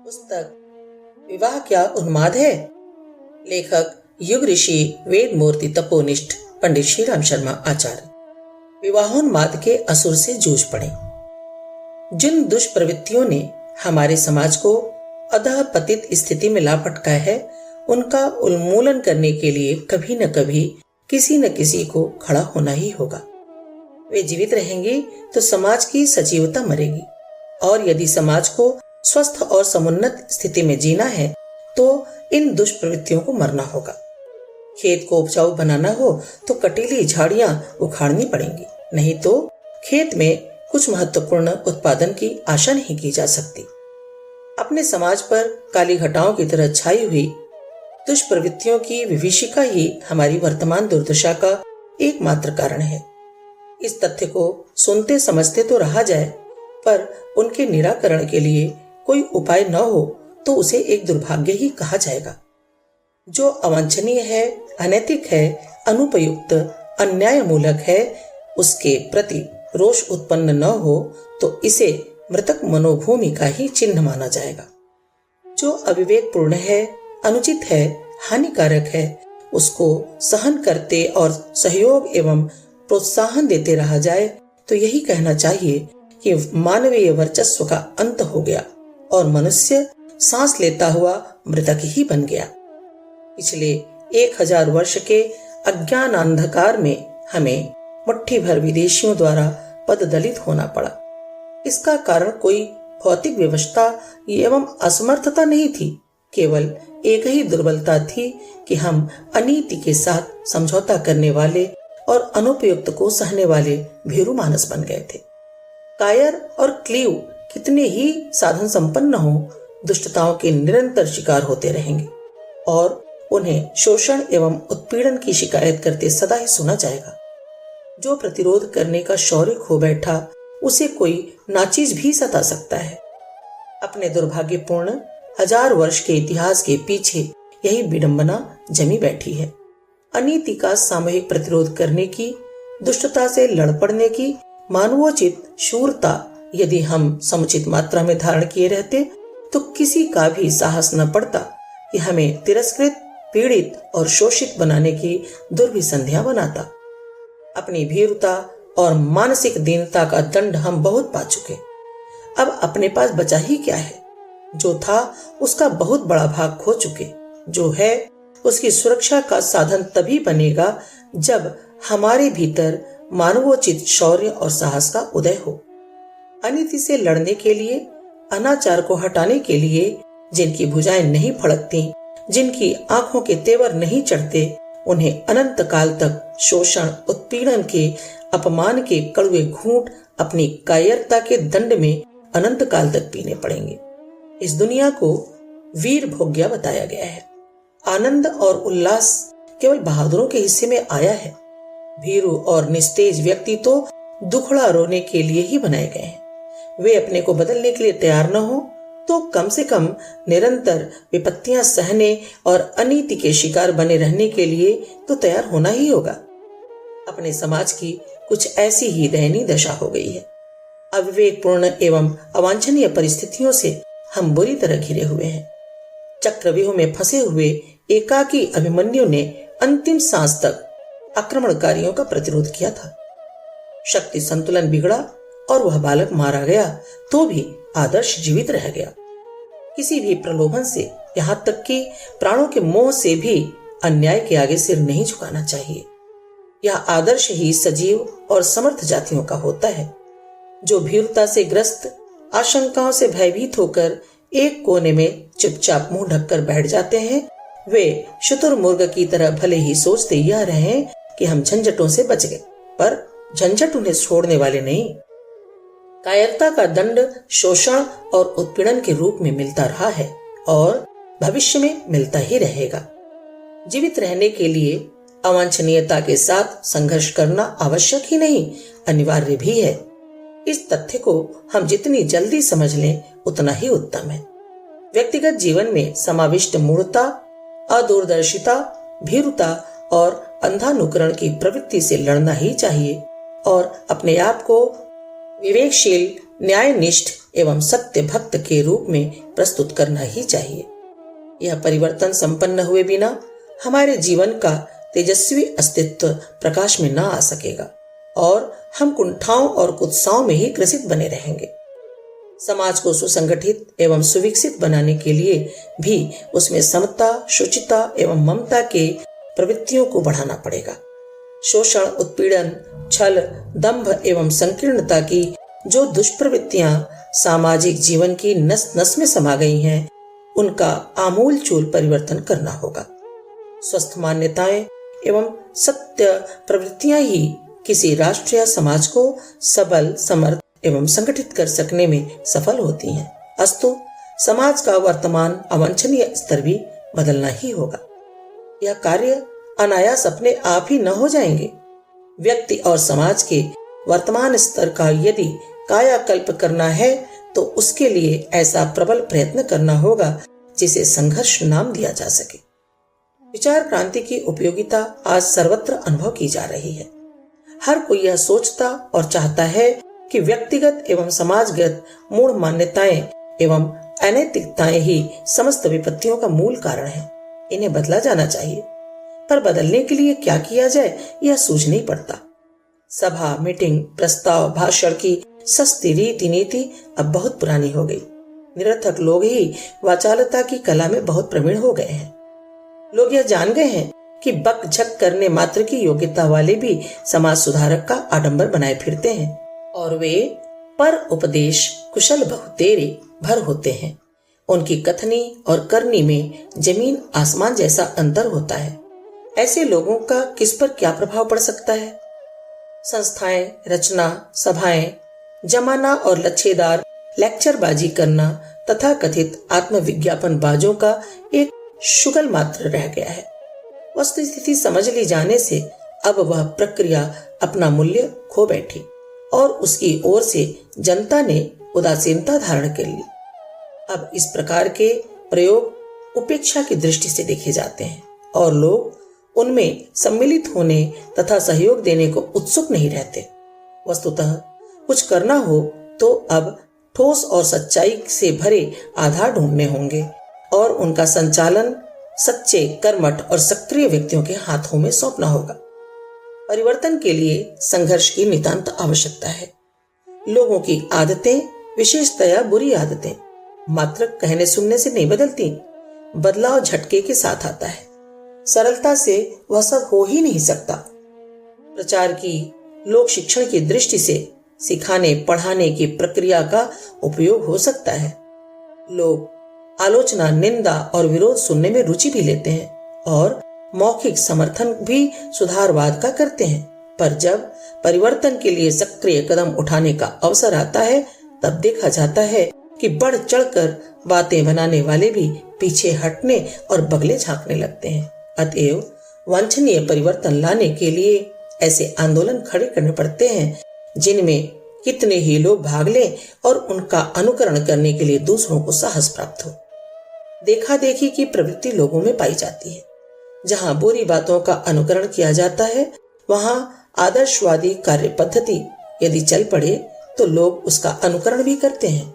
पुस्तक विवाह क्या उन्माद है। लेखक युग ऋषि वेद मूर्ति तपोनिष्ठ पंडित श्री राम शर्मा आचार्य। विवाहोन्माद के असुर से जूझ पड़े। जिन दुष्प्रवृत्तियों ने हमारे समाज को अधः पतित स्थिति में ला पटका है, उनका उन्मूलन करने के लिए कभी न कभी किसी न किसी को खड़ा होना ही होगा। वे जीवित रहेंगे तो समाज की सजीवता मरेगी, और यदि समाज को स्वस्थ और समुन्नत स्थिति में जीना है तो इन दुष्प्रवृत्तियों को मरना होगा। खेत को उपजाऊ बनाना हो तो कटीली झाड़ियां उखाड़नी पड़ेंगी, नहीं तो खेत में कुछ महत्वपूर्ण उत्पादन की आशा नहीं की जा सकती। अपने समाज पर काली घटाओं की तरह छाई हुई दुष्प्रवृत्तियों की विभीषिका ही हमारी वर्तमान दुर्दशा का एकमात्र कारण है। इस तथ्य को सुनते समझते तो रहा जाए, पर उनके निराकरण के लिए कोई उपाय न हो तो उसे एक दुर्भाग्य ही कहा जाएगा। जो अवांछनीय है, अनैतिक है, अनुपयुक्त, अन्यायमूलक है, उसके प्रति रोष उत्पन्न न हो तो इसे मृतक मनोभूमि का ही चिन्ह माना जाएगा। जो अविवेकपूर्ण है, अनुचित है, हानिकारक है, उसको सहन करते और सहयोग एवं प्रोत्साहन देते रहा जाए तो यही कहना चाहिए कि मानवीय वर्चस्व का अंत हो गया और मनुष्य सांस लेता हुआ मृतक ही बन गया। पिछले 1000 वर्ष के अज्ञान अंधकार में हमें मुट्ठी भर विदेशियों द्वारा पददलित होना पड़ा। इसका कारण कोई भौतिक व्यवस्था एवं असमर्थता नहीं थी, केवल एक ही दुर्बलता थी कि हम अनीति के साथ समझौता करने वाले और अनुपयुक्त को सहने वाले भीरू मानस बन गए थे। कायर और क्लीव कितने ही साधन संपन्न हो, दुष्टताओं के निरंतर शिकार होते रहेंगे और उन्हें शोषण एवं उत्पीड़न की शिकायत करते सदा ही सुना जाएगा। जो प्रतिरोध करने का शौर्य खो बैठा, उसे कोई नाचीज भी सता सकता है। अपने दुर्भाग्यपूर्ण 1000 वर्ष के इतिहास के पीछे यही विडंबना जमी बैठी है। अनीति का सामूहिक प्रतिरोध करने की, दुष्टता से लड़ पड़ने की मानवोचित शूरता यदि हम समुचित मात्रा में धारण किए रहते तो किसी का भी साहस न पड़ता कि हमें तिरस्कृत, पीड़ित और शोषित बनाने की दुर्भिसंधियां बनाता। अपनी भीरुता और मानसिक दीनता का दंड हम बहुत पा चुके। अब अपने पास बचा ही क्या है? जो था उसका बहुत बड़ा भाग खो चुके। जो है उसकी सुरक्षा का साधन तभी बनेगा जब हमारे भीतर मानवोचित शौर्य और साहस का उदय हो। अनीति से लड़ने के लिए, अनाचार को हटाने के लिए, जिनकी भुजाएं नहीं फड़कती, जिनकी आंखों के तेवर नहीं चढ़ते, उन्हें अनंत काल तक शोषण, उत्पीड़न के, अपमान के कड़वे घूंट अपनी कायरता के दंड में अनंत काल तक पीने पड़ेंगे। इस दुनिया को वीर भोग्या बताया गया है। आनंद और उल्लास केवल बहादुरों के हिस्से में आया है। भीरू और निस्तेज व्यक्ति तो दुखड़ा रोने के लिए ही बनाए गए हैं। वे अपने को बदलने के लिए तैयार न हो तो कम से कम निरंतर विपत्तियां सहने और अनीति के शिकार बने रहने के लिए तो तैयार होना ही होगा। अपने समाज की कुछ ऐसी ही दयनीय दशा हो गई है। अविवेकपूर्ण एवं अवांछनीय परिस्थितियों से हम बुरी तरह घिरे हुए हैं। चक्रव्यूह में फंसे हुए एकाकी अभिमन्यु ने अंतिम सांस तक आक्रमणकारियों का प्रतिरोध किया था। शक्ति संतुलन बिगड़ा और वह बालक मारा गया तो भी आदर्श जीवित रह गया। किसी भी प्रलोभन से, यहाँ तक कि प्राणों के मोह से भी अन्याय के आगे सिर नहीं झुकाना चाहिए। यह आदर्श ही सजीव और समर्थ जातियों का होता है। जो भीरुता से ग्रस्त, आशंकाओं से भयभीत होकर एक कोने में चुपचाप मुंह ढककर बैठ जाते हैं, वे शुतुरमुर्ग की तरह भले ही सोचते यह रहे कि हम झंझटों से बच गए, पर झंझट उन्हें छोड़ने वाले नहीं। कायरता का दंड शोषण और उत्पीड़न के रूप में मिलता रहा है और भविष्य में मिलता ही रहेगा। जीवित रहने के लिए अवांछनीयता के साथ संघर्ष करना आवश्यक ही नहीं, अनिवार्य भी है। इस तथ्य को हम जितनी जल्दी समझ लें उतना ही उत्तम है। व्यक्तिगत जीवन में समाविष्ट मूढ़ता, अदूरदर्शिता, भीरुता और अंधानुकरण की प्रवृत्ति से लड़ना ही चाहिए और अपने आप को विवेकशील, न्यायनिष्ठ एवं सत्य भक्त के रूप में प्रस्तुत करना ही चाहिए। यह परिवर्तन संपन्न हुए बिना हमारे जीवन का तेजस्वी अस्तित्व प्रकाश में न आ सकेगा और हम कुंठाओं और कुत्साओं में ही ग्रसित बने रहेंगे। समाज को सुसंगठित एवं सुविकसित बनाने के लिए भी उसमें समता, शुचिता एवं ममता के प्रवृत्तियों को बढ़ाना पड़ेगा। शोषण, उत्पीड़न, छल, दंभ एवं संकीर्णता की जो दुष्प्रवृत्तियां सामाजिक जीवन की नस नस में समा गई हैं, उनका आमूल चूल परिवर्तन करना होगा। स्वस्थ मान्यताएं एवं सत्य प्रवृत्तियां ही किसी राष्ट्र या समाज को सबल, समर्थ एवं संगठित कर सकने में सफल होती हैं। अस्तु समाज का वर्तमान अवांछनीय स्तर भी बदलना ही होगा। यह कार्य अनायास अपने आप ही न हो जाएंगे। व्यक्ति और समाज के वर्तमान स्तर का यदि कायाकल्प करना है तो उसके लिए ऐसा प्रबल प्रयत्न करना होगा जिसे संघर्ष नाम दिया जा सके। विचार क्रांति की उपयोगिता आज सर्वत्र अनुभव की जा रही है। हर कोई यह सोचता और चाहता है कि व्यक्तिगत एवं समाजगत मूढ़ मान्यताएं एवं अनैतिकताएं ही समस्त विपत्तियों का मूल कारण है। इन्हें बदला जाना चाहिए, पर बदलने के लिए क्या किया जाए यह सूझ नहीं पड़ता। सभा, मीटिंग, प्रस्ताव, भाषण की सस्ती रीति नीति अब बहुत पुरानी हो गई। निरर्थक लोग ही वाचालता की कला में बहुत प्रवीण हो गए हैं। लोग यह जान गए हैं कि बक झक करने मात्र की योग्यता वाले भी समाज सुधारक का आडंबर बनाए फिरते हैं और वे पर उपदेश कुशल बहुतेरे भर होते हैं। उनकी कथनी और करनी में जमीन आसमान जैसा अंतर होता है। ऐसे लोगों का किस पर क्या प्रभाव पड़ सकता है? संस्थाएं, रचना, सभाएं, जमाना और लच्छेदार लेक्चरबाजी करना तथा कथित आत्मविज्ञापन बाजों का एक शुगल मात्र रह गया है। वस्तुस्थिति समझ ली जाने से अब वह प्रक्रिया अपना मूल्य खो बैठी और उसकी ओर से जनता ने उदासीनता धारण कर ली। अब इस प्रकार के प्रयोग उपेक्षा की दृष्टि से देखे जाते हैं और लोग उनमें सम्मिलित होने तथा सहयोग देने को उत्सुक नहीं रहते। वस्तुतः कुछ करना हो तो अब ठोस और सच्चाई से भरे आधार ढूंढने होंगे और उनका संचालन सच्चे, कर्मठ और सक्रिय व्यक्तियों के हाथों में सौंपना होगा। परिवर्तन के लिए संघर्ष की नितांत आवश्यकता है। लोगों की आदतें, विशेषतया बुरी आदतें, मात्र कहने सुनने से नहीं बदलती। बदलाव झटके के साथ आता है। सरलता से वह सब हो ही नहीं सकता। प्रचार की, लोक शिक्षण की दृष्टि से सिखाने पढ़ाने की प्रक्रिया का उपयोग हो सकता है। लोग आलोचना, निंदा और विरोध सुनने में रुचि भी लेते हैं और मौखिक समर्थन भी सुधारवाद का करते हैं। पर जब परिवर्तन के लिए सक्रिय कदम उठाने का अवसर आता है तब देखा जाता है कि बढ़ चढ़कर बातें बनाने वाले भी पीछे हटने और बगले झांकने लगते हैं। अतएव वांछनीय परिवर्तन लाने के लिए ऐसे आंदोलन खड़े करने पड़ते हैं जिनमें कितने ही लोग भाग लें और उनका अनुकरण करने के लिए दूसरों को साहस प्राप्त हो। देखा देखी की प्रवृत्ति लोगों में पाई जाती है। जहां बुरी बातों का अनुकरण किया जाता है वहां आदर्शवादी कार्य पद्धति यदि चल पड़े तो लोग उसका अनुकरण भी करते हैं।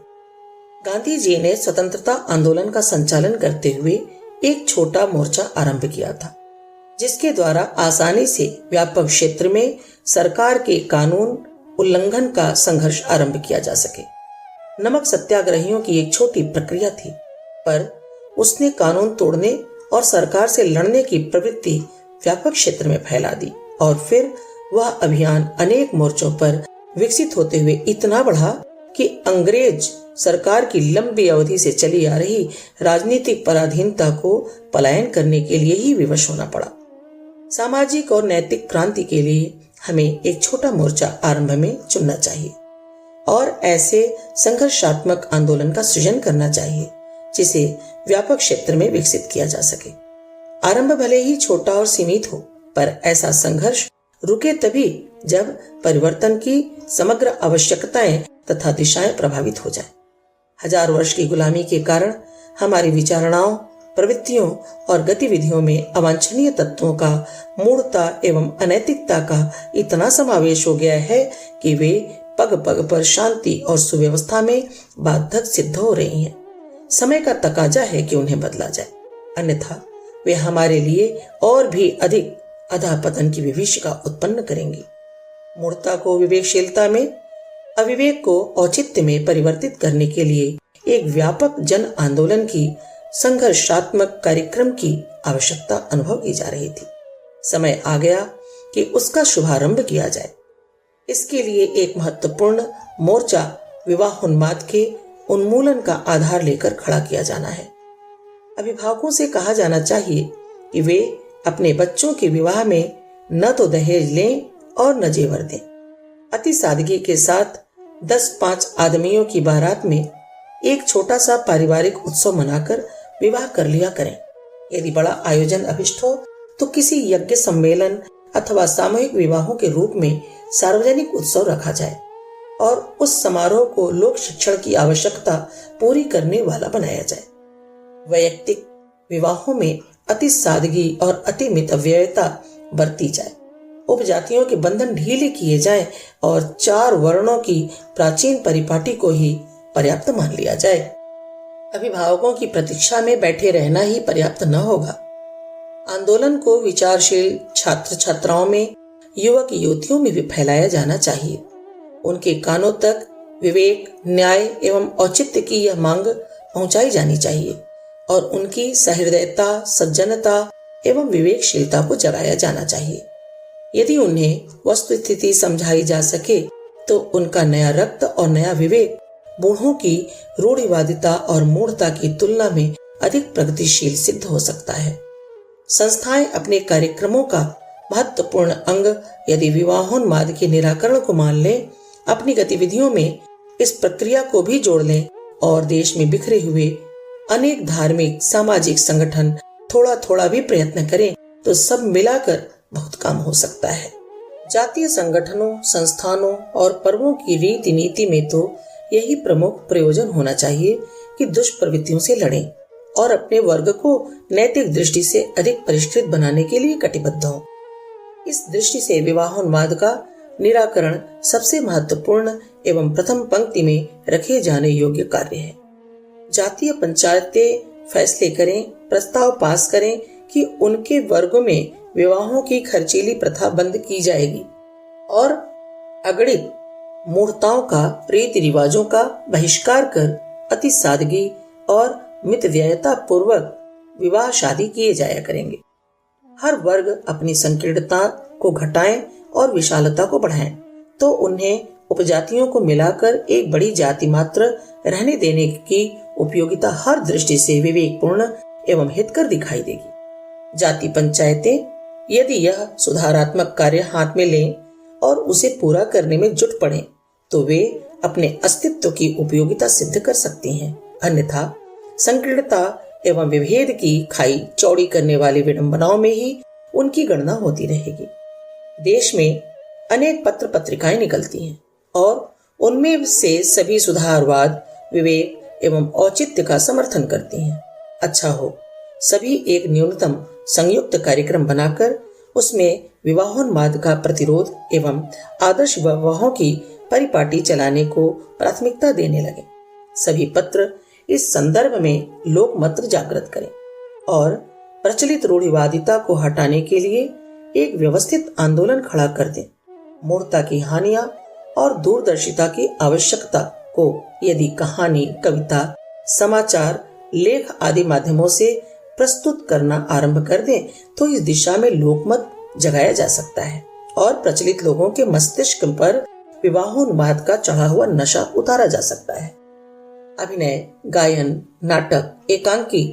गांधी जी ने स्वतंत्रता आंदोलन का संचालन करते हुए एक छोटा मोर्चा आरंभ किया था जिसके द्वारा आसानी से व्यापक क्षेत्र में सरकार के कानून उल्लंघन का संघर्ष आरंभ किया जा सके। नमक सत्याग्रहियों की एक छोटी प्रक्रिया थी, पर उसने कानून तोड़ने और सरकार से लड़ने की प्रवृत्ति व्यापक क्षेत्र में फैला दी और फिर वह अभियान अनेक मोर्चों पर विकसित होते हुए इतना बढ़ा कि अंग्रेज सरकार की लंबी अवधि से चली आ रही राजनीतिक पराधीनता को पलायन करने के लिए ही विवश होना पड़ा। सामाजिक और नैतिक क्रांति के लिए हमें एक छोटा मोर्चा आरंभ में चुनना चाहिए और ऐसे संघर्षात्मक आंदोलन का सृजन करना चाहिए जिसे व्यापक क्षेत्र में विकसित किया जा सके। आरंभ भले ही छोटा और सीमित हो, पर ऐसा संघर्ष रुके तभी जब परिवर्तन की समग्र आवश्यकताएं तथा दिशाएं प्रभावित हो जाए। हजार वर्ष की गुलामी के कारण हमारी विचारणाओं, प्रवृत्तियों और गतिविधियों में अवांछनीय तत्वों का, मूढ़ता एवं अनैतिकता का इतना समावेश हो गया है कि वे पग पग पर शांति और सुव्यवस्था में बाधक सिद्ध हो रही हैं। समय का तकाजा है कि उन्हें बदला जाए, अन्यथा वे हमारे लिए और भी अधिक अधःपतन की विभीषिका उत्पन्न करेंगी। मूढ़ता को विवेकशीलता में, अविवेक को औचित्य में परिवर्तित करने के लिए एक व्यापक जन आंदोलन की संघर्षात्मक कार्यक्रम की आवश्यकता अनुभव की जा रही थी। समय आ गया कि उसका शुभारंभ किया जाए। इसके लिए एक महत्वपूर्ण मोर्चा विवाहोन्माद के उन्मूलन का आधार लेकर खड़ा किया जाना है। अभिभावकों से कहा जाना चाहिए कि वे अपने बच्चों के विवाह में न तो दहेज लें और न जेवर दें। अति सादगी के साथ 10-5 आदमियों की बारात में एक छोटा सा पारिवारिक उत्सव मनाकर विवाह कर लिया करें। यदि बड़ा आयोजन अभिष्ट हो तो किसी यज्ञ सम्मेलन अथवा सामूहिक विवाहों के रूप में सार्वजनिक उत्सव रखा जाए और उस समारोह को लोक शिक्षण की आवश्यकता पूरी करने वाला बनाया जाए। वैयक्तिक विवाहों में अति सादगी और अति मितव्ययता बरती जाए। उपजातियों के बंधन ढीले किए जाएं और 4 वर्णों की प्राचीन परिपाटी को ही पर्याप्त मान लिया जाए। अभिभावकों की प्रतीक्षा में बैठे रहना ही पर्याप्त न होगा। आंदोलन को विचारशील छात्र छात्राओं में, युवक युवतियों में भी फैलाया जाना चाहिए। उनके कानों तक विवेक, न्याय एवं औचित्य की यह मांग पहुंचाई जानी चाहिए और उनकी सहृदयता, सज्जनता एवं विवेकशीलता को जगाया जाना चाहिए। यदि उन्हें वस्तुस्थिति समझाई जा सके तो उनका नया रक्त और नया विवेक बूढ़ों की रूढ़िवादिता और मूढ़ता की तुलना में अधिक प्रगतिशील सिद्ध हो सकता है। संस्थाएं अपने कार्यक्रमों का महत्वपूर्ण अंग यदि विवाहोन्माद के निराकरण को मान लें, अपनी गतिविधियों में इस प्रक्रिया को भी जोड़ लें और देश में बिखरे हुए अनेक धार्मिक सामाजिक संगठन थोड़ा थोड़ा भी प्रयत्न करें तो सब मिलाकर बहुत काम हो सकता है। जातीय संगठनों, संस्थानों और पर्वों की रीति नीति में तो यही प्रमुख प्रयोजन होना चाहिए कि दुष्प्रवृत्तियों से लड़ें और अपने वर्ग को नैतिक दृष्टि से अधिक परिष्कृत बनाने के लिए कटिबद्ध हों। इस दृष्टि से विवाहोन्माद का निराकरण सबसे महत्वपूर्ण एवं प्रथम पंक्ति में रखे जाने योग्य कार्य है। जातीय पंचायतें फैसले करें, प्रस्ताव पास करें कि उनके वर्गों में विवाहों की खर्चीली प्रथा बंद की जाएगी और अगणित मूढ़ताओं का, रीति रिवाजों का बहिष्कार कर अति सादगी और मितव्ययता पूर्वक विवाह शादी किए जाया करेंगे। हर वर्ग अपनी संकीर्णता को घटाएं और विशालता को बढ़ाएं तो उन्हें उपजातियों को मिलाकर एक बड़ी जाति मात्र रहने देने की उपयोगिता हर दृष्टि से विवेकपूर्ण एवं हितकर दिखाई देगी। जाति पंचायतें यदि यह सुधारात्मक कार्य हाथ में लें और उसे पूरा करने में जुट पड़ें तो वे अपने अस्तित्व की उपयोगिता सिद्ध कर सकती हैं। अन्यथा संकीर्णता एवं विभेद की खाई चौड़ी करने वाली विडंबनाओं में ही उनकी गणना होती रहेगी। देश में अनेक पत्र पत्रिकाएं निकलती हैं और उनमें से सभी सुधारवाद, विवेक एवं औचित्य का समर्थन करती हैं। अच्छा हो सभी एक न्यूनतम संयुक्त कार्यक्रम बनाकर उसमें विवाहोन्माद का प्रतिरोध एवं आदर्श विवाहों की परिपाटी चलाने को प्राथमिकता देने लगे। सभी पत्र इस संदर्भ में लोक मत जागृत करें और प्रचलित रूढ़िवादिता को हटाने के लिए एक व्यवस्थित आंदोलन खड़ा कर दें। मूढ़ता की हानियां और दूरदर्शिता की आवश्यकता को यदि कहानी, कविता, समाचार, लेख आदि माध्यमों से प्रस्तुत करना आरंभ कर दें तो इस दिशा में लोकमत जगाया जा सकता है और प्रचलित लोगों के मस्तिष्क पर विवाहोन्माद का चढ़ा हुआ नशा उतारा जा सकता है। अभिनय, गायन, नाटक, एकांकी,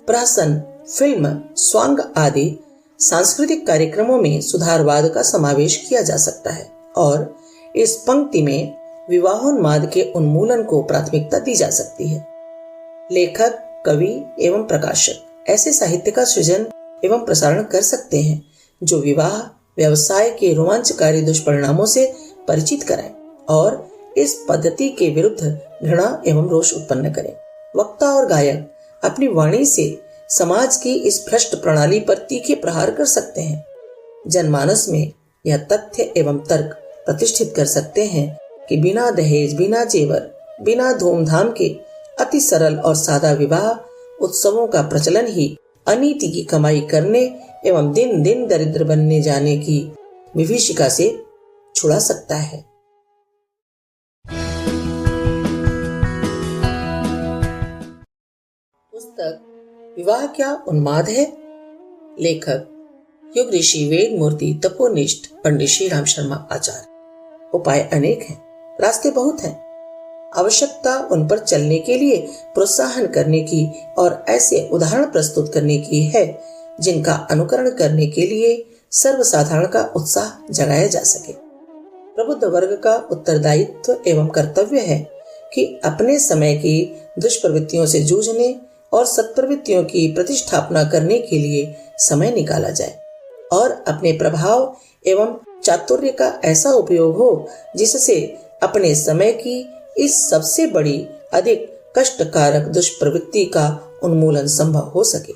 प्रहसन, फिल्म, स्वांग आदि सांस्कृतिक कार्यक्रमों में सुधारवाद का समावेश किया जा सकता है और इस पंक्ति में विवाहोन्माद के उन्मूलन को प्राथमिकता दी जा सकती है। लेखक, कवि एवं प्रकाशक ऐसे साहित्य का सृजन एवं प्रसारण कर सकते हैं जो विवाह व्यवसाय के रोमांचकारी दुष्परिणामों से परिचित कराएं और इस पद्धति के विरुद्ध घृणा एवं रोष उत्पन्न करें। वक्ता और गायक अपनी वाणी से समाज की इस भ्रष्ट प्रणाली पर तीखे प्रहार कर सकते हैं। जनमानस में यह तथ्य एवं तर्क प्रतिष्ठित कर सकते हैं कि बिना दहेज, बिना जेवर, बिना धूमधाम के अति सरल और सादा विवाह उत्सवों का प्रचलन ही अनीति की कमाई करने एवं दिन दिन दरिद्र बनने जाने की विभीषिका से छुड़ा सकता है। पुस्तक विवाह क्या उन्माद है? लेखक युग ऋषि वेद मूर्ति तपोनिष्ठ पंडित श्री राम शर्मा आचार्य। उपाय अनेक हैं, रास्ते बहुत हैं। आवश्यकता उन पर चलने के लिए प्रोत्साहन करने की और ऐसे उदाहरण प्रस्तुत करने की है जिनका अनुकरण करने के लिए सर्वसाधारण का उत्साह जगाया जा सके। प्रबुद्ध वर्ग का उत्तरदायित्व एवं कर्तव्य है कि अपने समय की दुष्प्रवृत्तियों से जूझने और सत्प्रवृत्तियों की प्रतिष्ठापना करने के लिए समय निकाला जाए और अपने प्रभाव एवं चातुर्य का ऐसा उपयोग हो जिससे अपने समय की इस सबसे बड़ी अधिक कष्टकारक दुष्प्रवृत्ति का उन्मूलन संभव हो सके।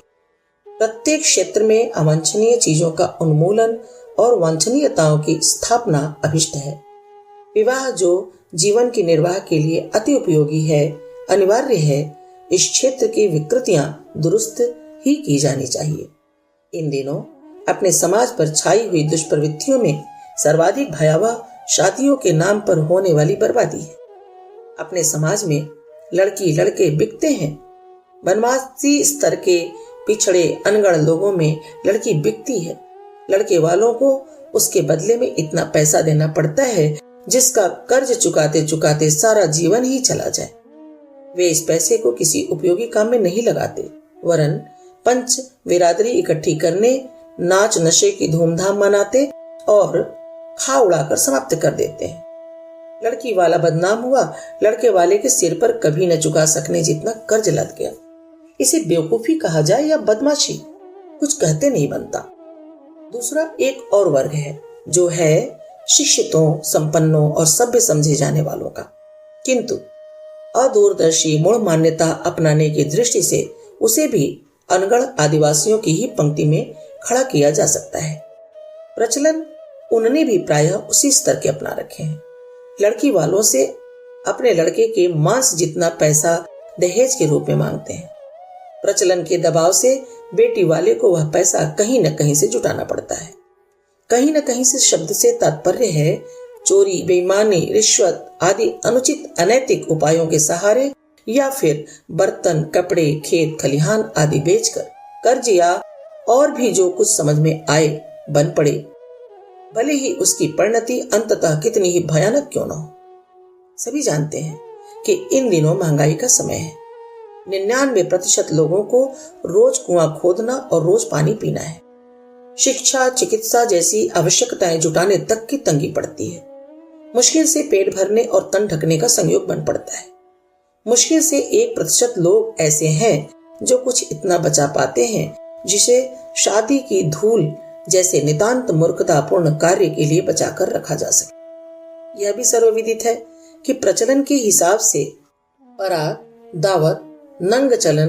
प्रत्येक क्षेत्र में अवांछनीय चीजों का उन्मूलन और वांछनीयताओं की स्थापना अभिष्ट है। विवाह जो जीवन की निर्वाह के लिए अति उपयोगी है, अनिवार्य है, इस क्षेत्र की विकृतियां दुरुस्त ही की जानी चाहिए। इन दिनों अपने समाज पर छाई हुई दुष्प्रवृत्तियों में सर्वाधिक भयावह शादियों के नाम पर होने वाली बर्बादी है। अपने समाज में लड़की लड़के बिकते हैं। बनवासी स्तर के पिछड़े अनगढ़ लोगों में लड़की बिकती है। लड़के वालों को उसके बदले में इतना पैसा देना पड़ता है जिसका कर्ज चुकाते चुकाते सारा जीवन ही चला जाए। वे इस पैसे को किसी उपयोगी काम में नहीं लगाते, वरन पंच बिरादरी इकट्ठी करने, नाच नशे की धूमधाम मनाते और खा उड़ाकर समाप्त कर देते हैं। लड़की वाला बदनाम हुआ, लड़के वाले के सिर पर कभी न चुका सकने जितना कर्ज लद गया। इसे बेवकूफी कहा जाए या बदमाशी, कुछ कहते नहीं बनता। दूसरा एक और वर्ग है जो है शिक्षितों, संपन्नों और सभ्य समझे जाने वालों का, किंतु अदूरदर्शी मूढ़ मान्यता अपनाने की दृष्टि से उसे भी अनगढ़ आदिवासियों की ही पंक्ति में खड़ा किया जा सकता है। प्रचलन उन्होंने भी प्रायः उसी स्तर के अपना रखे हैं। लड़की वालों से अपने लड़के के मांस जितना पैसा दहेज के रूप में मांगते हैं। प्रचलन के दबाव से बेटी वाले को वह पैसा कहीं न कहीं से जुटाना पड़ता है। कहीं न कहीं से शब्द से तात्पर्य है चोरी, बेईमानी, रिश्वत आदि अनुचित अनैतिक उपायों के सहारे या फिर बर्तन, कपड़े, खेत खलिहान आदि बेचकर कर्ज या और भी जो कुछ समझ में आए बन पड़े, भले ही उसकी परिणति अंततः कितनी ही भयानक क्यों न हो। सभी जानते हैं कि इन दिनों महंगाई का समय है। 99% लोगों को रोज कुआं खोदना और रोज पानी पीना है। शिक्षा, चिकित्सा जैसी आवश्यकताएं जुटाने तक की तंगी पड़ती है। मुश्किल से पेट भरने और तन ढकने का संयोग बन पड़ता है। मुश्किल से 1% लोग ऐसे हैं जो कुछ इतना बचा पाते हैं जिसे शादी की धूल जैसे नितांत मूर्खतापूर्ण कार्य के लिए बचाकर रखा जा सके। यह भी सर्वविदित है कि प्रचलन के हिसाब से बारात, दावत, नंग चलन,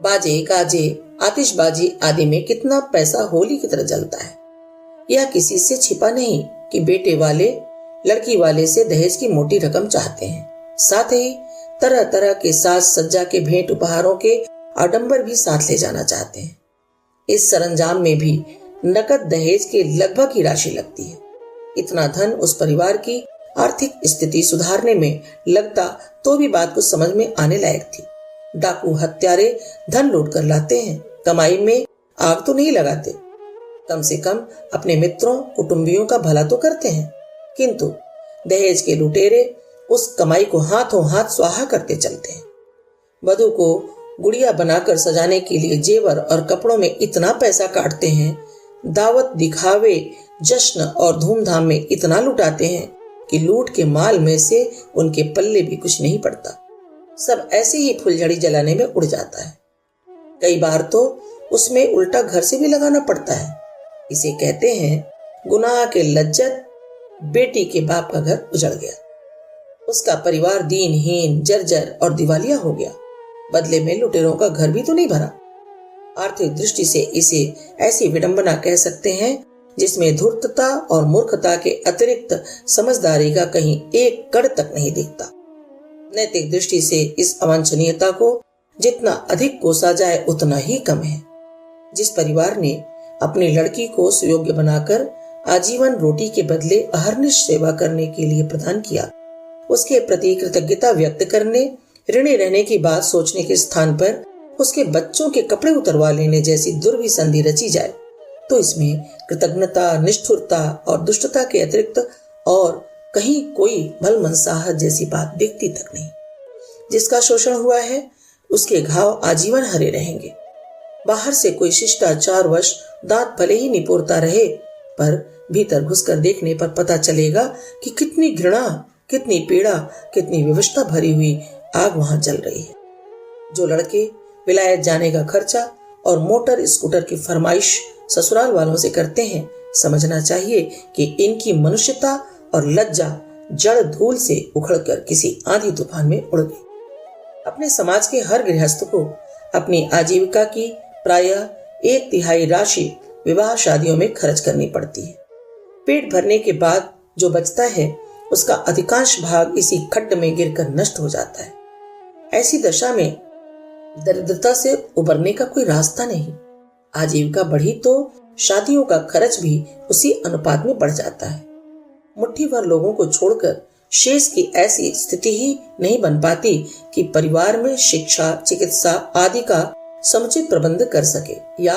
बाजे गाजे, आतिशबाजी आदि में कितना पैसा होली की तरह जलता है। यह किसी से छिपा नहीं कि बेटे वाले लड़की वाले से दहेज की मोटी रकम चाहते हैं। साथ ही तरह तरह के साज सज्जा के भेंट उपहारों के आडंबर भी साथ ले जाना चाहते हैं। इस सरंजाम में भी नकद दहेज के लगभग ही राशि लगती है। इतना धन उस परिवार की आर्थिक स्थिति सुधारने में लगता तो भी बात को समझ में आने लायक थी। डाकू हत्यारे धन लूट कर लाते हैं, कमाई में आग तो नहीं लगाते। कम से कम अपने मित्रों कुटुंबियों का भला तो करते हैं, किंतु दहेज के लुटेरे उस कमाई को हाथों हाथ स्वाहा करते चलते हैं। वधू को गुड़िया बनाकर सजाने के लिए जेवर और कपड़ों में इतना पैसा काटते हैं, दावत, दिखावे, जश्न और धूमधाम में इतना लुटाते हैं कि लूट के माल में से उनके पल्ले भी कुछ नहीं पड़ता। सब ऐसे ही फुलझड़ी जलाने में उड़ जाता है। कई बार तो उसमें उल्टा घर से भी लगाना पड़ता है। इसे कहते हैं गुनाह के लज्जत। बेटी के बाप का घर उजड़ गया, उसका परिवार दीनहीन, जर्जर और दिवालिया हो गया। बदले में लुटेरों का घर भी तो नहीं भरा। आर्थिक दृष्टि से इसे ऐसी विडंबना कह सकते हैं जिसमें धूर्तता और मूर्खता के अतिरिक्त समझदारी का कहीं एक कण तक नहीं दिखता। नैतिक दृष्टि से इस अवांछनीयता को जितना अधिक कोसा जाए उतना ही कम है। जिस परिवार ने अपनी लड़की को सुयोग्य बनाकर आजीवन रोटी के बदले अहर्निश सेवा करने के लिए प्रदान किया, उसके प्रति कृतज्ञता व्यक्त करने, ऋणी रहने की बात सोचने के स्थान पर उसके बच्चों के कपड़े उतरवा लेने जैसी दुर्भी संधि रची जाए, तो इसमें कृतज्ञता, निष्ठुरता और दुष्टता के अतिरिक्त और कहीं कोई भलमनसाहत जैसी बात दिखती तक नहीं। जिसका शोषण हुआ है उसके घाव आजीवन हरे रहेंगे। बाहर से कोई शिष्टाचारवश दांत भले ही निपोरता रहे, पर भीतर घुसकर देखने पर पता चलेगा कि कितनी घृणा, कितनी पीड़ा, कितनी विवशता भरी हुई आग वहां जल रही है। जो लड़के विलायत जाने का खर्चा और मोटर स्कूटर की फरमाइश ससुराल वालों से करते हैं, समझना चाहिए कि इनकी मनुष्यता और लज्जा जड़ धूल से उखड़कर किसी आंधी तूफान में उड़ गई। अपने समाज के हर गृहस्थ को अपनी आजीविका की प्रायः 1/3 राशि विवाह शादियों में खर्च करनी पड़ती है। पेट भरने के बाद जो बचता है उसका अधिकांश भाग इसी खड्ड में गिरकर नष्ट हो जाता है। ऐसी दशा में दरिद्रता से उबरने का कोई रास्ता नहीं। आजीविका बढ़ी तो शादियों का खर्च भी उसी अनुपात में बढ़ जाता है। मुट्ठी भर लोगों को छोड़कर शेष की ऐसी स्थिति ही नहीं बन पाती कि परिवार में शिक्षा, चिकित्सा आदि का समुचित प्रबंध कर सके या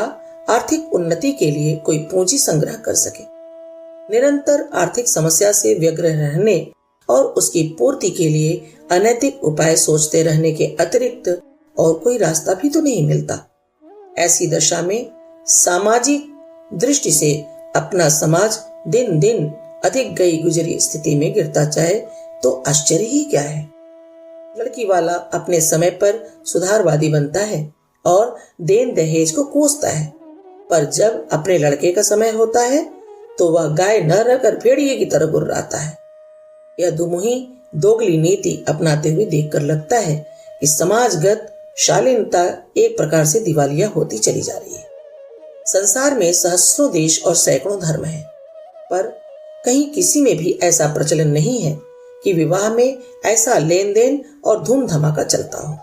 आर्थिक उन्नति के लिए कोई पूंजी संग्रह कर सके। निरंतर आर्थिक समस्या से व्यग्र रहने और उसकी पूर्ति के लिए अनैतिक उपाय सोचते रहने के अतिरिक्त और कोई रास्ता भी तो नहीं मिलता। ऐसी दशा में सामाजिक दृष्टि से अपना समाज दिन दिन अधिक गई गुजरी स्थिति में गिरता जाए तो आश्चर्य ही क्या है। लड़की वाला अपने समय पर सुधारवादी बनता है और देन दहेज को कोसता है, पर जब अपने लड़के का समय होता है तो वह गाय न रहकर भेड़िए की तरह गुर्राता है। यह दुमुही दोगली नीति अपनाते हुए देखकर लगता है कि समाजगत शालीनता एक प्रकार से दिवालिया होती चली जा रही है। संसार में सहस्रों देश और सैकड़ों धर्म हैं, पर कहीं किसी में भी ऐसा प्रचलन नहीं है कि विवाह में ऐसा लेन देन और धूम धमाका चलता हो।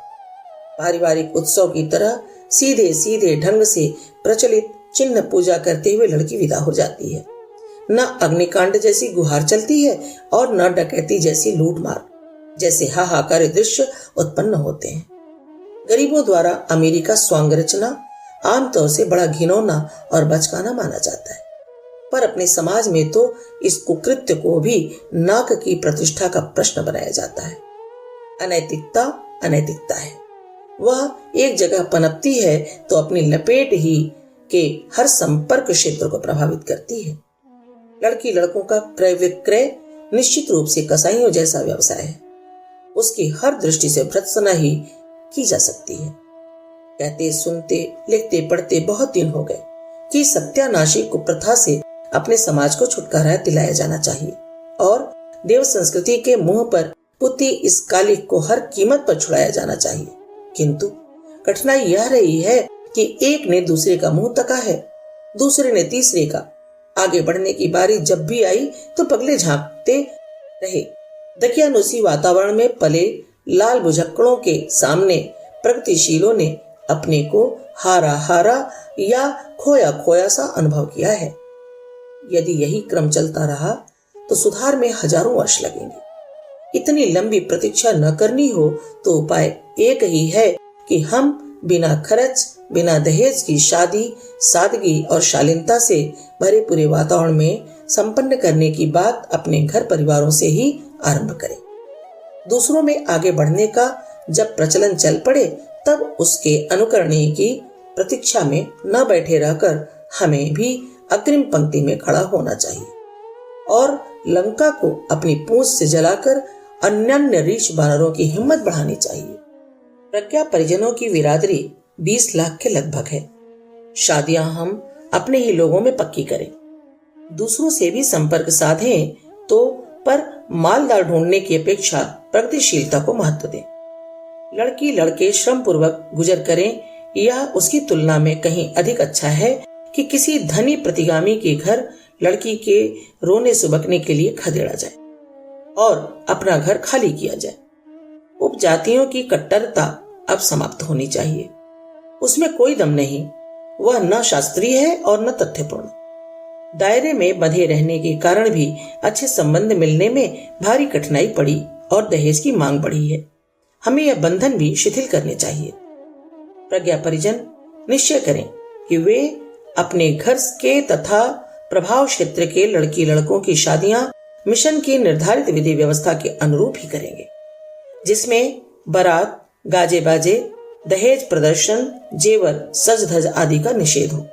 पारिवारिक उत्सव की तरह सीधे सीधे ढंग से प्रचलित चिन्ह पूजा करते हुए लड़की विदा हो जाती है। न अग्निकांड जैसी गुहार चलती है और न डकैती जैसी लूटमार जैसे हाहाकार दृश्य उत्पन्न होते हैं। गरीबों द्वारा अमीरी का स्वांग रचना आमतौर से बड़ा घिनौना और बचकाना माना जाता है, पर अपने समाज में तो इस कुकृत्य को भी नाक की प्रतिष्ठा का प्रश्न बनाया जाता है। अनैतिकता अनैतिकता है, वह एक जगह पनपती है तो अपनी लपेट ही के हर संपर्क क्षेत्र को प्रभावित करती है। लड़की लड़कों का क्रय विक्रय निश्चित रूप से कसाईयों जैसा व्यवसाय है। उसकी हर दृष्टि से भर्त्सना ही की जा सकती है। कहते सुनते लिखते पढ़ते बहुत दिन हो गए कि सत्यानाशी कुप्रथा से अपने समाज को छुटकारा दिलाया जाना चाहिए और देव संस्कृति के मुंह पर पुती इस कालिक को हर कीमत पर छुड़ाया जाना चाहिए। किंतु कठिनाई यह रही है कि एक ने दूसरे का मुंह तका है, दूसरे ने तीसरे का। आगे बढ़ने की बारी जब भी आई तो पगले झांकते रहे। दकियानुसी वातावरण में पले लाल बुझक्कड़ों के सामने प्रगतिशीलों ने अपने को हारा हारा या खोया खोया सा अनुभव किया है। यदि यही क्रम चलता रहा तो सुधार में हजारों वर्ष लगेंगे। इतनी लंबी प्रतीक्षा न करनी हो तो उपाय एक ही है कि हम बिना खर्च बिना दहेज की शादी सादगी और शालीनता से भरे पूरे वातावरण में संपन्न करने की बात अपने घर परिवारों से ही आरंभ करें। दूसरों में आगे बढ़ने का जब प्रचलन चल पड़े तब उसके अनुकरणीय की प्रतीक्षा में न बैठे रहकर हमें भी अग्रिम पंक्ति में खड़ा होना चाहिए और लंका को अपनी पूंछ से जलाकर अन्य रीछ बानरों की हिम्मत बढ़ानी चाहिए। प्रज्ञा परिजनों की बिरादरी 20 लाख के लगभग है। शादियां हम अपने ही लोगों में पक्की करें, दूसरों से भी संपर्क साधें तो पर मालदार ढूंढने की अपेक्षा प्रगतिशीलता को महत्व दें। लड़की लड़के श्रम पूर्वक गुजर करें, यह उसकी तुलना में कहीं अधिक अच्छा है कि किसी धनी प्रतिगामी के घर लड़की के रोने सुबकने के लिए खदेड़ा जाए और अपना घर खाली किया जाए। उपजातियों की कट्टरता अब समाप्त होनी चाहिए। उसमें कोई दम नहीं, वह न शास्त्रीय है और न तथ्यपूर्ण। दायरे में बंधे रहने के कारण भी अच्छे संबंध मिलने में भारी कठिनाई पड़ी और दहेज की मांग बढ़ी है। हमें यह बंधन भी शिथिल करने चाहिए। प्रज्ञा परिजन निश्चय करें कि वे अपने घर के तथा प्रभाव क्षेत्र के लड़की लड़कों की शादियां मिशन की निर्धारित विधि व्यवस्था के अनुरूप ही करेंगे, जिसमें बारात, गाजे बाजे, दहेज प्रदर्शन, जेवर, सज धज आदि का निषेध हो।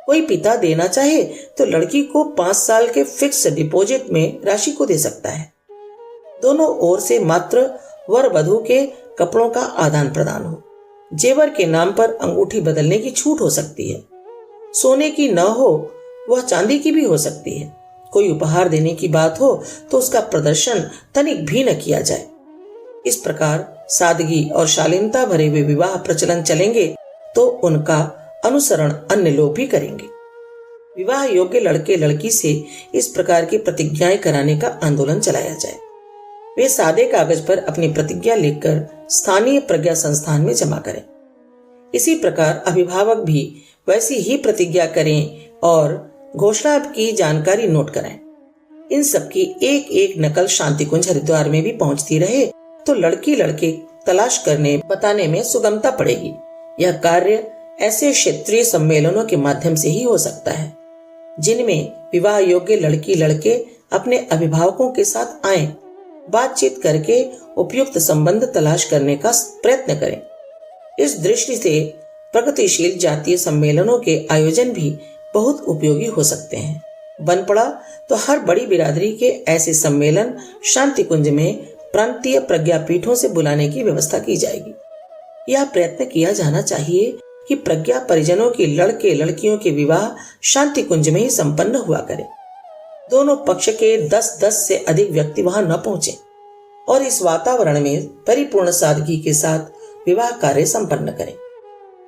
कोई पिता देना चाहे तो लड़की को 5 साल के फिक्स डिपॉजिट में राशि को दे सकता है। दोनों ओर से मात्र वर वधू के कपड़ों का आदान प्रदान हो। जेवर के नाम पर अंगूठी बदलने की छूट हो सकती है। सोने की न हो, वह चांदी की भी हो सकती है। कोई उपहार देने की बात हो तो उसका प्रदर्शन तनिक भी न किया जाए। इस प्रकार सादगी और शालीनता भरे हुए विवाह प्रचलन चलेंगे तो उनका अनुसरण अन्य लोग भी करेंगे। विवाह योग्य लड़के लड़की से इस प्रकार की प्रतिज्ञाएं कराने का आंदोलन चलाया जाए। वे सादे कागज पर अपनी प्रतिज्ञा लिखकर स्थानीय प्रज्ञा संस्थान में जमा करें। इसी प्रकार अभिभावक भी वैसी ही प्रतिज्ञा करें और घोषणा की जानकारी नोट कराएं। इन सबकी एक एक नकल शांति कुंज हरिद्वार में भी पहुंचती रहे तो लड़की लड़के तलाश करने बताने में सुगमता पड़ेगी। यह कार्य ऐसे क्षेत्रीय सम्मेलनों के माध्यम से ही हो सकता है, जिनमें विवाह योग्य लड़की लड़के अपने अभिभावकों के साथ आएं, बातचीत करके उपयुक्त संबंध तलाश करने का प्रयत्न करें। इस दृष्टि से प्रगतिशील जातीय सम्मेलनों के आयोजन भी बहुत उपयोगी हो सकते हैं। बन पड़ा तो हर बड़ी बिरादरी के ऐसे सम्मेलन शांति कुंज में प्रांतीय प्रज्ञापीठों से बुलाने की व्यवस्था की जाएगी। यह प्रयत्न किया जाना चाहिए कि प्रज्ञा परिजनों की लड़के लड़कियों के विवाह शांति कुंज में ही संपन्न हुआ करें। दोनों पक्ष के 10-10 से अधिक व्यक्ति वहां न पहुंचे और इस वातावरण में परिपूर्ण सादगी के साथ विवाह कार्य संपन्न करें।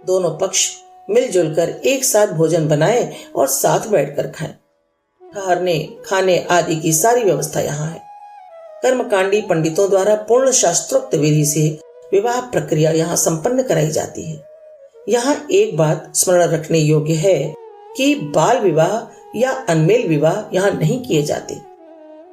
दोनों पक्ष मिलजुल कर एक साथ भोजन बनाएं और साथ बैठकर खाएं। ठहरने, खाने आदि की सारी व्यवस्था यहाँ है। कर्मकांडी पंडितों द्वारा पूर्ण शास्त्रोक्त विधि से विवाह प्रक्रिया यहाँ संपन्न कराई जाती है। यहाँ एक बात स्मरण रखने योग्य है कि बाल विवाह या अनमेल विवाह यहाँ नहीं किए जाते।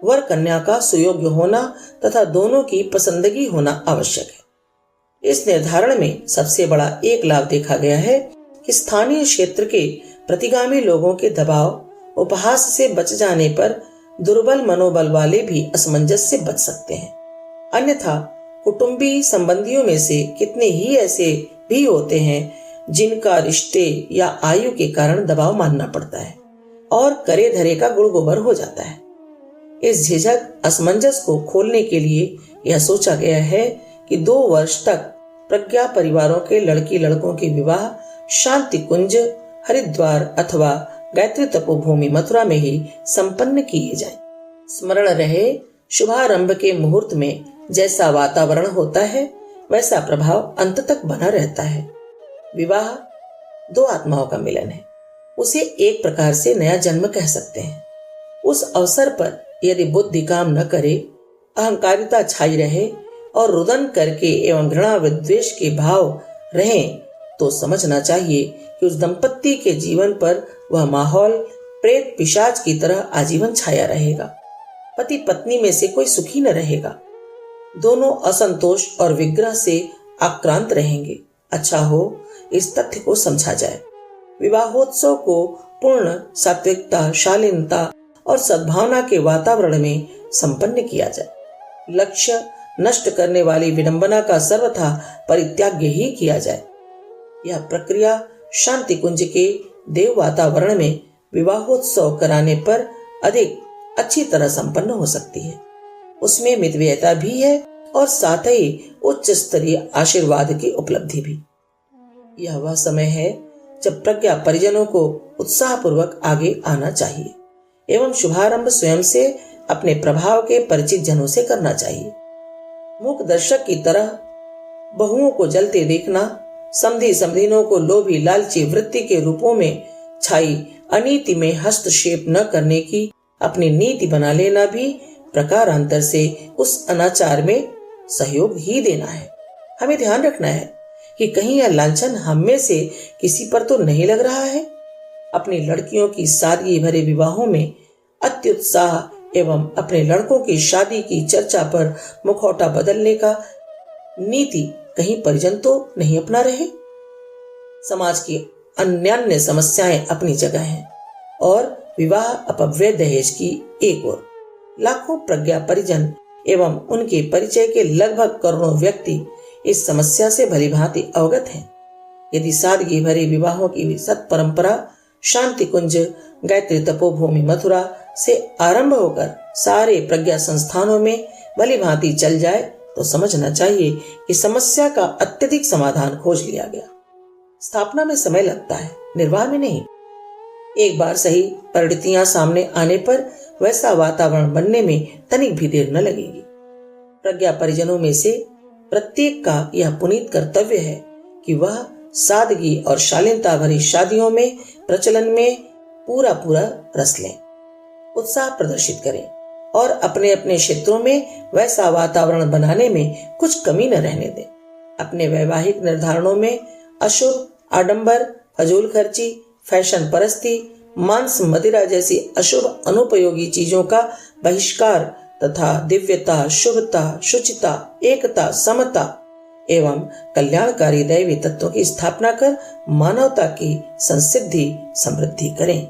वर कन्या का सुयोग्य होना तथा दोनों की पसंदगी होना आवश्यक है। इस निर्धारण में सबसे बड़ा एक लाभ देखा गया है कि स्थानीय क्षेत्र के प्रतिगामी लोगों के दबाव उपहास से बच जाने पर दुर्बल मनोबल वाले भी असमंजस से बच सकते हैं। अन्यथा कुटुंबी संबंधियों में से कितने ही ऐसे भी होते हैं जिनका रिश्ते या आयु के कारण दबाव मानना पड़ता है और करे धरे का गुड़ गोबर हो जाता है। इस झिझक असमंजस को खोलने के लिए यह सोचा गया है कि 2 वर्ष तक प्रज्ञा परिवारों के लड़की लड़कों के विवाह शांति कुंज हरिद्वार अथवा गायत्री तपोभूमि मथुरा में ही संपन्न किए जाएं। स्मरण रहे, शुभारंभ के मुहूर्त में जैसा वातावरण होता है वैसा प्रभाव अंत तक बना रहता है। विवाह 2 आत्माओं का मिलन है। उसे एक प्रकार से नया जन्म कह सकते हैं। उस अवसर पर यदि बुद्धि काम न करे, अहंकारिता छाई रहे और रुदन करके एवं घृणा विद्वेष के भाव रहें तो समझना चाहिए कि उस दंपत्ति के जीवन पर वह माहौल प्रेत पिशाच की तरह आजीवन छाया रहेगा। पति पत्नी में से कोई सुखी न रहेगा। दोनों असंतोष और विग्रह से आक्रांत रहेंगे। अच्छा हो इस तथ्य को समझा जाए। विवाहोत्सव को पूर्ण सात्विकता, शालीनता और सद्भावना के वातावरण में संपन्न किया जाए। लक्ष्य नष्ट करने वाली विडंबना का सर्वथा परित्याग ही किया जाए। यह प्रक्रिया शांति कुंज के देव वातावरण में विवाहोत्सव कराने पर अधिक अच्छी तरह संपन्न हो सकती है। उसमें मितव्ययता भी है और साथ ही उच्च स्तरीय आशीर्वाद की उपलब्धि भी। यह वह समय है जब प्रज्ञा परिजनों को उत्साहपूर्वक आगे आना चाहिए एवं शुभारंभ स्वयं से अपने प्रभाव के परिचित जनों से करना चाहिए। मूक दर्शक की तरह बहुओं को जलते देखना, समधी समधीनों को लोभी लालची वृत्ति के रूपों में छाई अनीति में हस्तक्षेप न करने की अपनी नीति बना लेना भी प्रकारांतर से उस अनाचार में सहयोग ही देना है। हमें ध्यान रखना है कि कहीं यह लांछन हम में से किसी पर तो नहीं लग रहा है। अपनी लड़कियों की सादगी भरे विवाहों में अत्युत्साह एवं अपने लड़कों की शादी की चर्चा पर मुखौटा बदलने का नीति कहीं परिजन तो नहीं अपना रहे। समाज की अन्यान्य समस्याएं अपनी जगह हैं और विवाह अपव्यय दहेज की एक ओर। लाखों प्रज्ञा परिजन एवं उनके परिचय के लगभग करोड़ों व्यक्ति इस समस्या से भलीभांति अवगत हैं। यदि सादगी भरे विवाहों की सत परंपरा शांति कुंज गायत्री तपोभूमि मथुरा से आरंभ होकर सारे प्रज्ञा संस्थानों में भलीभांति चल जाए तो समझना चाहिए कि समस्या का अत्यधिक समाधान खोज लिया गया। स्थापना में समय लगता है, निर्वाह में नहीं। एक बार सही परिणतियां सामने आने पर वैसा वातावरण बनने में तनिक भी देर न लगेगी। प्रज्ञा परिजनों में से प्रत्येक का यह पुनीत कर्तव्य है कि वह सादगी और शालीनता भरी शादियों में प्रचलन में पूरा रस लें, उत्साह प्रदर्शित करें और अपने अपने क्षेत्रों में वैसा वातावरण बनाने में कुछ कमी न रहने दें। अपने वैवाहिक निर्धारणों में अशुभ आडंबर, फजूल खर्ची, फैशन परस्ती, मांस मदिरा जैसी अशुभ अनुपयोगी चीजों का बहिष्कार तथा दिव्यता, शुभता, शुचिता, एकता, समता एवं कल्याणकारी दैवी तत्वों की स्थापना कर मानवता की संसिद्धि समृद्धि करें।